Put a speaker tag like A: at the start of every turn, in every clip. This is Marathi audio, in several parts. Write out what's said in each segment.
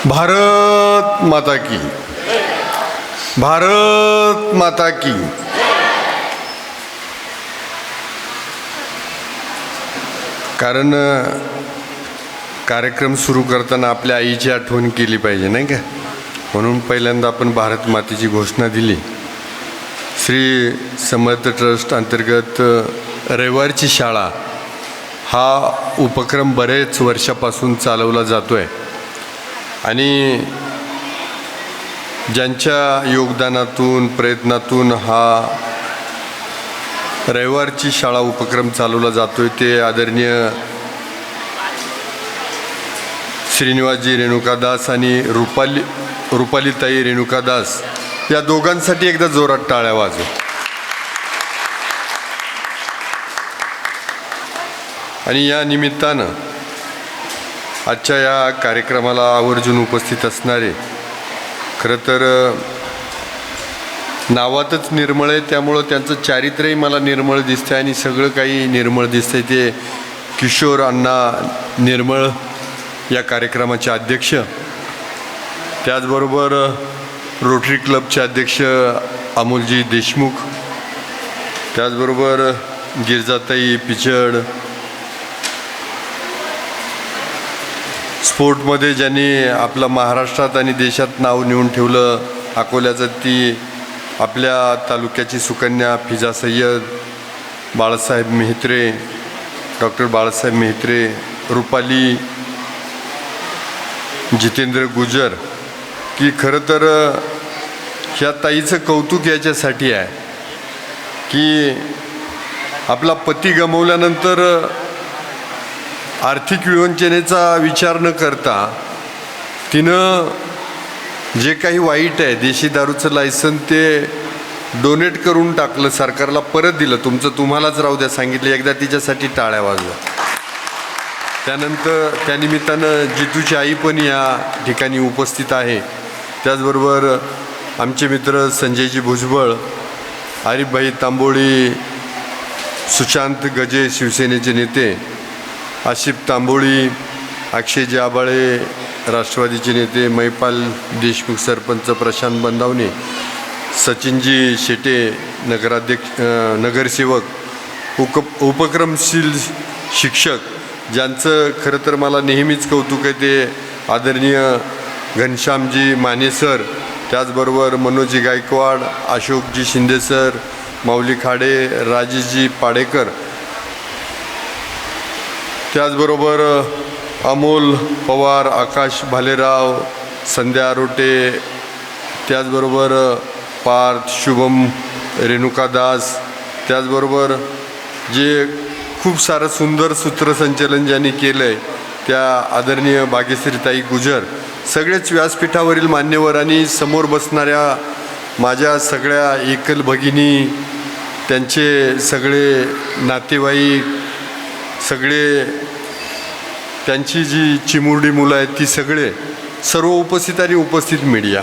A: भारत माता की, भारत माता की। कारण कार्यक्रम सुरू करताना आपल्या आईची आठवण केली पाहिजे नाही का, म्हणून पहिल्यांदा आपण भारत मातेची घोषणा दिली। श्री समर्थ ट्रस्ट अंतर्गत रविवारची शाळा हा उपक्रम बरेच वर्षापासून चालवला जातो आहे आणि ज्यांच्या योगदानातून प्रयत्नातून हा रविवारची शाळा उपक्रम चालवला जातो आहे ते आदरणीय श्रीनिवासजी रेणुकादास आणि रुपालीताई रेणुकादास या दोघांसाठी एकदा जोरात टाळ्या वाजवा। आणि या निमित्तानं आजच्या या कार्यक्रमाला आवर्जून उपस्थित असणारे, खरं तर नावातच निर्मळ आहे त्यामुळं त्यांचं चारित्र्यही मला निर्मळ दिसतं आणि सगळं काही निर्मळ दिसतं आहे, ते किशोर अण्णा निर्मळ या कार्यक्रमाचे अध्यक्ष, त्याचबरोबर रोटरी क्लबचे अध्यक्ष अमोलजी देशमुख, त्याचबरोबर गिरजाताई पिचड, स्पोर्टमध्ये ज्यांनी आपलं महाराष्ट्रात आणि देशात नाव नेऊन ठेवलं, अकोल्याचं ती आपल्या तालुक्याची सुकन्या फिजा सय्यद, बाळासाहेब मेहत्रे, डॉक्टर बाळासाहेब मेहत्रे, रुपाली, जितेंद्र गुजर, की खरं तर ह्या ताईचं कौतुक याच्यासाठी आहे की आपला पती गमावल्यानंतर आर्थिक विवंचनेचा विचार न करता तिनं जे काही वाईट आहे, देशी दारूचं लायसन ते डोनेट करून टाकलं, सरकारला परत दिलं, तुमचं तुम्हालाच राहू द्या सांगितलं, एकदा तिच्यासाठी टाळ्या वाजवा। त्यानंतर त्यानिमित्तानं जितूची आई पण या ठिकाणी उपस्थित आहे, त्याचबरोबर आमचे मित्र संजयजी भुजबळ, आरिफभाई तांबोळी, सुशांत गजे शिवसेनेचे नेते, आशिफ तांबोळी, अक्षयजी आबाळे राष्ट्रवादीचे नेते, महिपाल देशमुख सरपंच, प्रशांत बंदावणे, सचिनजी शेटे नगरसेवक, उपक्रमशील शिक्षक, ज्यांचं खरं तर मला नेहमीच कौतुक आहे, ते आदरणीय घनश्यामजी माने सर, त्याचबरोबर मनोजी गायकवाड, अशोकजी शिंदे सर, माऊली खाडे, राजेशजी पाडेकर, त्याचबरोबर अमोल पवार, आकाश भालेराव, संध्या रोटे, त्याचबरोबर पार्थ, शुभम रेणुकादास, त्याचबरोबर जे खूप सारं सुंदर सूत्रसंचलन ज्यांनी केलं आहे त्या आदरणीय भाग्यश्रीताई गुजर, सगळेच व्यासपीठावरील मान्यवर आणि समोर बसणाऱ्या माझ्या सगळ्या एकल भगिनी, त्यांचे सगळे नातेवाईक, सगळे त्यांची जी चिमुरडी मुलं आहेत ती सगळे, सर्व उपस्थित आणि उपस्थित मीडिया,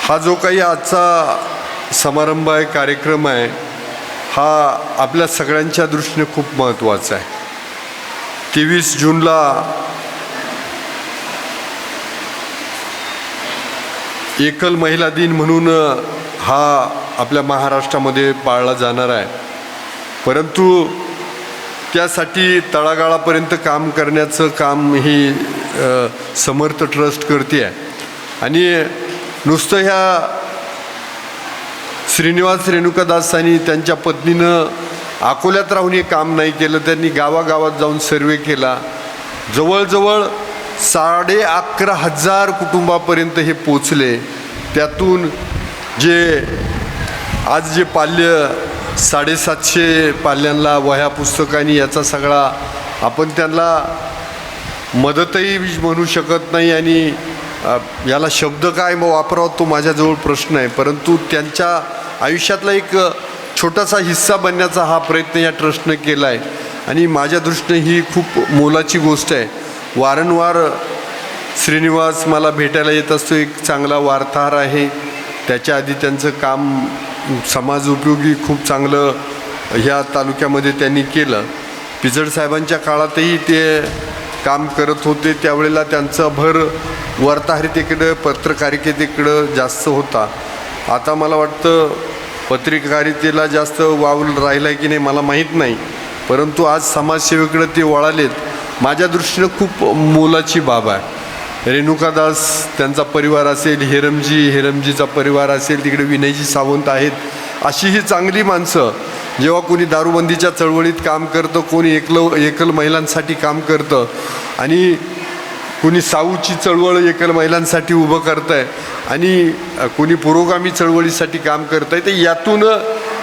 A: हा जो काही आजचा समारंभ आहे, कार्यक्रम आहे, हा आपल्या सगळ्यांच्या दृष्टीने खूप महत्त्वाचा आहे। 23 जूनला एकल महिला दिन म्हणून हा आपल्या महाराष्ट्रामध्ये पाळला जाणार आहे, परंतु त्यासाठी तळागाळापर्यंत काम करण्याचं काम ही समर्थ ट्रस्ट करते आहे आणि नुसतं ह्या श्रीनिवास रेणुकादास आणि त्यांच्या पत्नीनं अकोल्यात राहून हे काम नाही केलं, त्यांनी गावागावात जाऊन सर्वे केला, जवळजवळ 11,500 कुटुंबापर्यंत हे पोचले, त्यातून जे आज जे पाल्य 750 पाल्यांना वह्या पुस्तकांनी याचा सगळा आपण त्यांना मदतही म्हणू शकत नाही आणि याला शब्द काय मग वापरावा तो माझ्याजवळ प्रश्न आहे, परंतु त्यांच्या आयुष्यातला एक छोटासा हिस्सा बनण्याचा हा प्रयत्न या ट्रस्टनं केला आहे आणि माझ्या दृष्टीने ही खूप मोलाची गोष्ट आहे। वारंवार श्रीनिवास मला भेटायला येत असतो, एक चांगला वार्ताहर आहे, त्याच्या आधी त्यांचं काम समाज उपयोगी खूप चांगलं ह्या तालुक्यामध्ये त्यांनी केलं। पिचड साहेबांच्या काळातही ते काम करत होते त्यावेळेला त्यांचा भर वार्ताहरितेकडं पत्रकारितेकडं जास्त होता. आता मला वाटतं पत्रकारितेला जास्त वाव राहिला आहे की नाही मला माहीत नाही, परंतु आज समाजसेवेकडे ते वळालेत. माझ्या दृष्टीनं खूप मोलाची बाब आहे. रेणुकादास त्यांचा परिवार असेल, हेरमजीचा परिवार असेल, तिकडे विनयजी सावंत आहेत, अशी ही चांगली माणसं जेव्हा कोणी दारूबंदीच्या चळवळीत काम करतं, कोणी एकल महिलांसाठी काम करतं आणि कोणी साऊची चळवळ एकल महिलांसाठी उभं करतं आहे आणि कोणी पुरोगामी चळवळीसाठी काम करतं आहे, तर यातून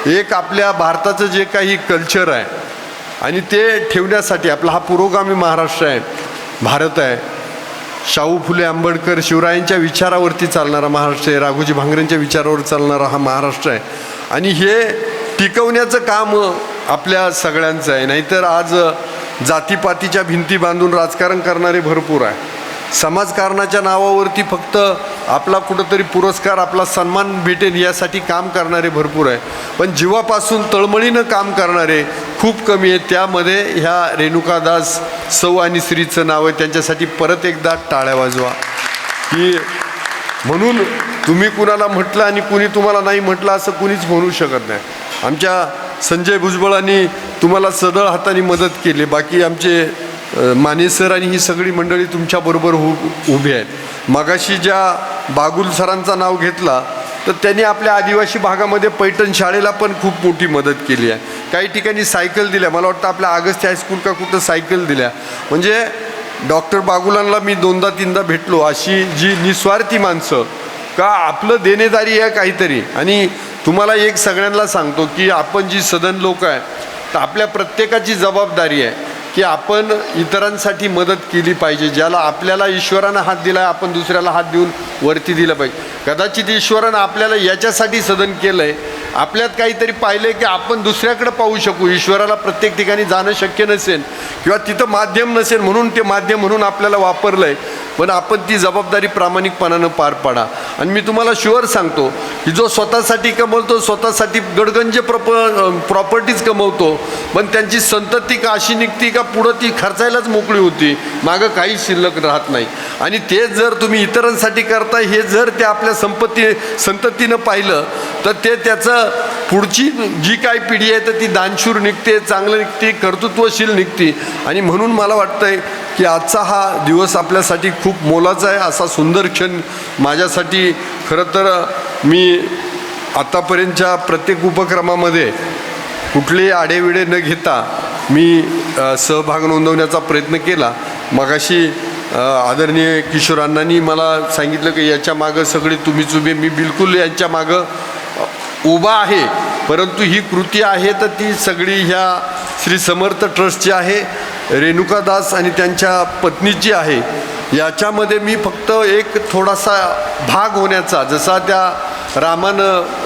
A: एक आपल्या भारताचं जे काही कल्चर आहे आणि ते ठेवण्यासाठी आपला हा पुरोगामी महाराष्ट्र आहे, भारत आहे. शाहू फुले आंबेडकर शिवरायांच्या विचारावरती चालणारा महाराष्ट्र आहे, राघोजी भांगरेंच्या विचारावर चालणारा हा महाराष्ट्र आहे आणि हे टिकवण्याचं काम आपल्या सगळ्यांचं आहे. नाहीतर आज जातीपातीच्या भिंती बांधून राजकारण करणारे भरपूर आहे. समाजकारणाच्या नावावरती फक्त आपला कुठंतरी पुरस्कार, आपला सन्मान भेटेल यासाठी काम करणारे भरपूर आहे, पण जीवापासून तळमळीनं काम करणारे खूप कमी आहेत. त्यामध्ये ह्या रेणुकादास सौ आणि श्रीचं नाव आहे. त्यांच्यासाठी परत एकदा टाळ्या वाजवा. की म्हणून तुम्ही कुणाला म्हटलं आणि कुणी तुम्हाला नाही म्हटलं असं कुणीच म्हणू शकत नाही. आमच्या संजय भुजबळांनी तुम्हाला सदळ हाताने मदत केली, बाकी आमचे माने सर आणि ही सगळी मंडळी तुमच्याबरोबर उभी आहेत. मगाशी ज्या बागुल सरांचा नाव घेतला तर त्यांनी आपल्या आदिवासी भागामध्ये पैठण शाळेला पण खूप मोठी मदत केली आहे. काही ठिकाणी सायकल दिल्या, मला वाटतं आपल्या अगस्ती हायस्कूल का कुठं सायकल दिल्या. म्हणजे डॉक्टर बागुलांना मी 2दा-3दा भेटलो. अशी जी निस्वार्थी माणसं का आपलं देणेदारी आहे काहीतरी. आणि तुम्हाला एक सगळ्यांना सांगतो की आपण जी सदन लोक आहे तर आपल्या प्रत्येकाची जबाबदारी आहे की आपण इतरांसाठी मदत केली पाहिजे. ज्याला आपल्याला ईश्वरानं हात दिला आहे आपण दुसऱ्याला हात देऊन वरती दिलं पाहिजे. कदाचित ईश्वरानं आपल्याला याच्यासाठी सदन केलं आहे, आपल्यात काहीतरी पाहिलं आहे की आपण दुसऱ्याकडे पाहू शकू. ईश्वराला प्रत्येक ठिकाणी जाणं शक्य नसेल किंवा तिथं माध्यम नसेल म्हणून ते माध्यम म्हणून आपल्याला वापरलं आहे, पण आपण ती जबाबदारी प्रामाणिकपणानं पार पाडा. आणि मी तुम्हाला शुअर सांगतो की जो स्वतःसाठी कमवतो, स्वतःसाठी गडगंज प्रॉपर्टीज कमवतो, पण त्यांची संतती का अशी निघती का पुढं ती खर्चायलाच मोकळी होती, मागं काही शिल्लक राहत नाही. आणि तेच जर तुम्ही इतरांसाठी करताय हे जर ते आपल्या संततीनं पाहिलं तर ते त्याचं पुढची जी काही पिढी आहे तर ती दानशूर निघते, चांगलं निघते, कर्तृत्वशील निघते. आणि म्हणून मला वाटतंय की आजचा हा दिवस आपल्यासाठी खूप मोलाचा आहे. असा सुंदर क्षण माझ्यासाठी खरं तर मी आतापर्यंतच्या प्रत्येक उपक्रमामध्ये कुठलेही आडेविडे न घेता मी सहभाग नोंदवण्याचा प्रयत्न केला. मगाशी आदरणीय किशोर अण्णांनी मला सांगितलं की याच्या मागं सगळे तुम्हीच उभे. मी बिलकुल यांच्या मागं उभा आहे, परंतु ही कृती आहे तर ती सगळी ह्या श्री समर्थ ट्रस्टची आहे, रेणुकादास आणि त्यांच्या पत्नीची आहे. याच्यामध्ये मी फक्त एक थोडासा भाग होण्याचा, जसा त्या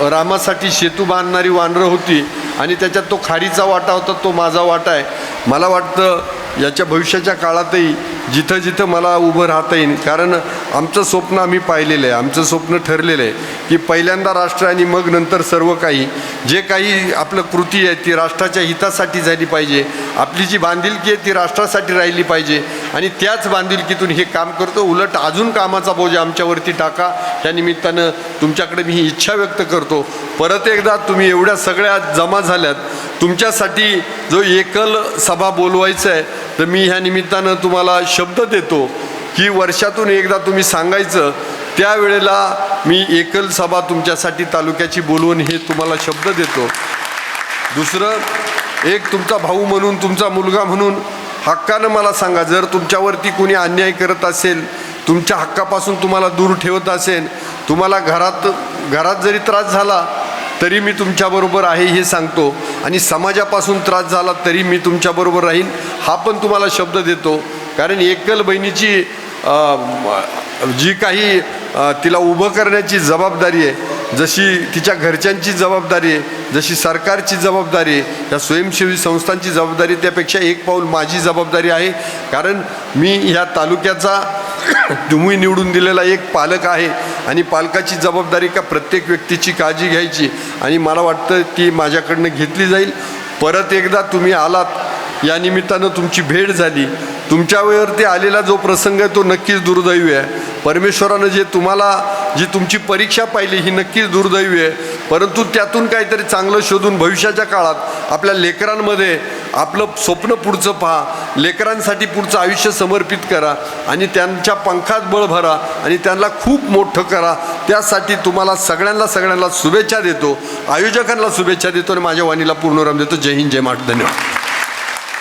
A: रामासाठी सेतू बांधणारी वानरं होती आणि त्याच्यात तो खारीचा वाटा होता, तो माझा वाटा आहे. मला वाटतं याच्या भविष्याच्या काळातही जिथं जिथं मला उभं राहता येईल, कारण आमचं स्वप्न आम्ही पाहिलेलं आहे, आमचं स्वप्न ठरलेलं आहे की पहिल्यांदा राष्ट्र आणि मग नंतर सर्व काही. जे काही आपलं कृती आहे ती राष्ट्राच्या हितासाठी झाली पाहिजे. आपली जी बांधिलकी आहे ती राष्ट्रासाठी राहिली पाहिजे आणि त्याच बांधिलकीतून हे काम करतो. उलट अजून कामाचा बोजा आमच्यावरती टाका. त्या निमित्तानं तुमच्याकडे मी ही इच्छा व्यक्त करतो. परत एकदा तुम्ही एवढ्या सगळ्या जमा झाल्यात, तुमच्यासाठी जो एकल सभा बोलवायचं आहे तर मी ह्या निमित्तानं तुम्हाला शब्द देतो की वर्षातून एकदा तुम्ही सांगायचं, त्यावेळेला मी एकल सभा तुमच्यासाठी तालुक्याची बोलवून हे तुम्हाला शब्द देतो. दुसरं, एक तुमचा भाऊ म्हणून, तुमचा मुलगा म्हणून हक्कानं मला सांगा, जर तुमच्यावरती कोणी अन्याय करत असेल, तुमच्या हक्कापासून तुम्हाला दूर ठेवत असेल, तुम्हाला घरात जरी त्रास झाला तरी मी तुमच्याबरोबर आहे हे सांगतो आणि समाजापासून त्रास झाला तरी मी तुमच्याबरोबर राहीन हा पण तुम्हाला शब्द देतो. कारण एकल बहिणीची जी काही तिला उभं करण्याची जबाबदारी आहे, जशी तिच्या घरच्यांची जबाबदारी आहे, जशी सरकारची जबाबदारी आहे, या स्वयंसेवी संस्थांची जबाबदारी, त्यापेक्षा एक पाऊल माझी जबाबदारी आहे. कारण मी ह्या तालुक्याचा तुम्ही निवडून दिलेला एक पालक आहे आणि पालकाची जबाबदारी का प्रत्येक व्यक्तीची काळजी घ्यायची आणि मला वाटतं ती माझ्याकडनं घेतली जाईल. परत एकदा तुम्ही आलात, या निमित्तानं तुमची भेट झाली, तुमच्यावरती आलेला जो प्रसंग आहे तो नक्कीच दुर्दैवी आहे. परमेश्वरानं जे तुम्हाला जी तुमची परीक्षा पाहिली ही नक्कीच दुर्दैवी आहे, परंतु त्यातून काहीतरी चांगलं शोधून भविष्याच्या काळात आपल्या लेकरांमध्ये आपलं स्वप्न पुढचं पहा, लेकरांसाठी पुढचं आयुष्य समर्पित करा आणि त्यांच्या पंखात बळ भरा आणि त्यांना खूप मोठं करा. त्यासाठी तुम्हाला सगळ्यांना शुभेच्छा देतो, आयोजकांना शुभेच्छा देतो आणि माझ्या वाणीला पूर्णविराम देतो. जय हिंद, जय महाराष्ट्र. धन्यवाद.